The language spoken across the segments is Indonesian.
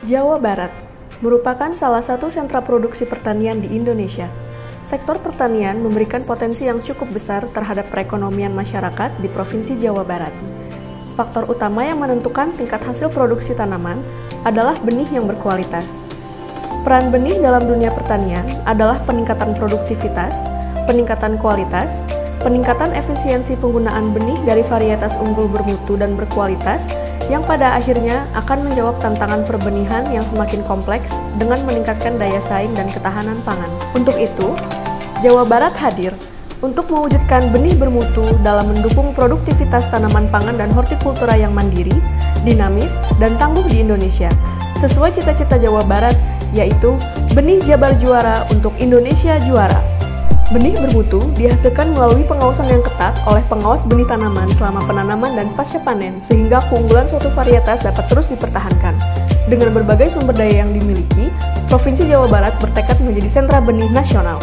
Jawa Barat merupakan salah satu sentra produksi pertanian di Indonesia. Sektor pertanian memberikan potensi yang cukup besar terhadap perekonomian masyarakat di Provinsi Jawa Barat. Faktor utama yang menentukan tingkat hasil produksi tanaman adalah benih yang berkualitas. Peran benih dalam dunia pertanian adalah peningkatan produktivitas, peningkatan kualitas, peningkatan efisiensi penggunaan benih dari varietas unggul bermutu dan berkualitas yang pada akhirnya akan menjawab tantangan perbenihan yang semakin kompleks dengan meningkatkan daya saing dan ketahanan pangan. Untuk itu, Jawa Barat hadir untuk mewujudkan benih bermutu dalam mendukung produktivitas tanaman pangan dan hortikultura yang mandiri, dinamis, dan tangguh di Indonesia, sesuai cita-cita Jawa Barat, yaitu benih Jabar Juara untuk Indonesia Juara. Benih bermutu dihasilkan melalui pengawasan yang ketat oleh pengawas benih tanaman selama penanaman dan pasca panen, sehingga keunggulan suatu varietas dapat terus dipertahankan. Dengan berbagai sumber daya yang dimiliki, Provinsi Jawa Barat bertekad menjadi sentra benih nasional.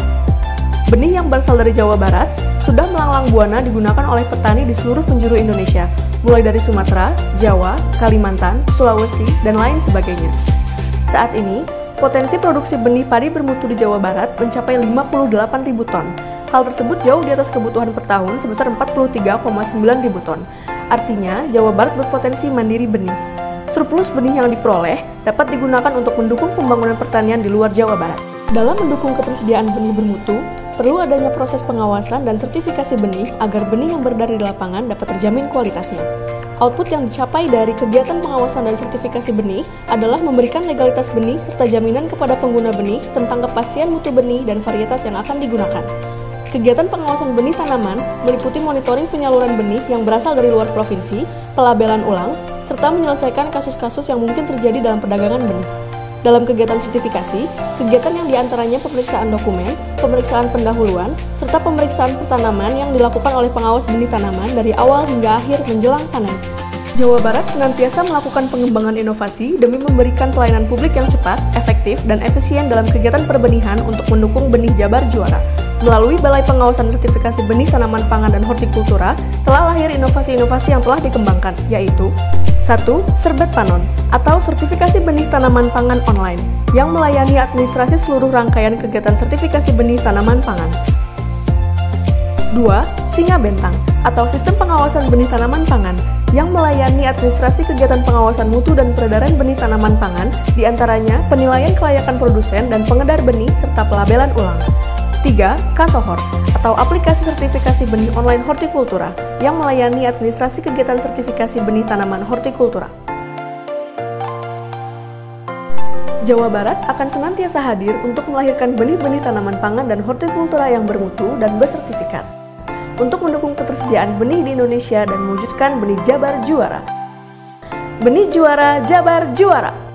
Benih yang berasal dari Jawa Barat sudah melanglang buana digunakan oleh petani di seluruh penjuru Indonesia, mulai dari Sumatera, Jawa, Kalimantan, Sulawesi, dan lain sebagainya. Saat ini, potensi produksi benih padi bermutu di Jawa Barat mencapai 58.000 ton. Hal tersebut jauh di atas kebutuhan per tahun sebesar 43,9 ribu ton. Artinya, Jawa Barat berpotensi mandiri benih. Surplus benih yang diperoleh dapat digunakan untuk mendukung pembangunan pertanian di luar Jawa Barat. Dalam mendukung ketersediaan benih bermutu, perlu adanya proses pengawasan dan sertifikasi benih agar benih yang beredar di lapangan dapat terjamin kualitasnya. Output yang dicapai dari kegiatan pengawasan dan sertifikasi benih adalah memberikan legalitas benih serta jaminan kepada pengguna benih tentang kepastian mutu benih dan varietas yang akan digunakan. Kegiatan pengawasan benih tanaman meliputi monitoring penyaluran benih yang berasal dari luar provinsi, pelabelan ulang, serta menyelesaikan kasus-kasus yang mungkin terjadi dalam perdagangan benih. Dalam kegiatan sertifikasi, kegiatan yang diantaranya pemeriksaan dokumen, pemeriksaan pendahuluan, serta pemeriksaan pertanaman yang dilakukan oleh pengawas benih tanaman dari awal hingga akhir menjelang panen. Jawa Barat senantiasa melakukan pengembangan inovasi demi memberikan pelayanan publik yang cepat, efektif, dan efisien dalam kegiatan perbenihan untuk mendukung benih Jabar Juara. Melalui Balai Pengawasan Sertifikasi Benih Tanaman Pangan dan Hortikultura, telah lahir inovasi-inovasi yang telah dikembangkan, yaitu 1. Serbet Panon, atau sertifikasi benih tanaman pangan online, yang melayani administrasi seluruh rangkaian kegiatan sertifikasi benih tanaman pangan. 2. Singa Bentang, atau sistem pengawasan benih tanaman pangan, yang melayani administrasi kegiatan pengawasan mutu dan peredaran benih tanaman pangan, diantaranya penilaian kelayakan produsen dan pengedar benih serta pelabelan ulang. 3. Kasohor, atau aplikasi sertifikasi benih online hortikultura, yang melayani administrasi kegiatan sertifikasi benih tanaman hortikultura. Jawa Barat akan senantiasa hadir untuk melahirkan benih-benih tanaman pangan dan hortikultura yang bermutu dan bersertifikat, untuk mendukung ketersediaan benih di Indonesia dan mewujudkan benih Jabar Juara. Benih Juara, Jabar Juara!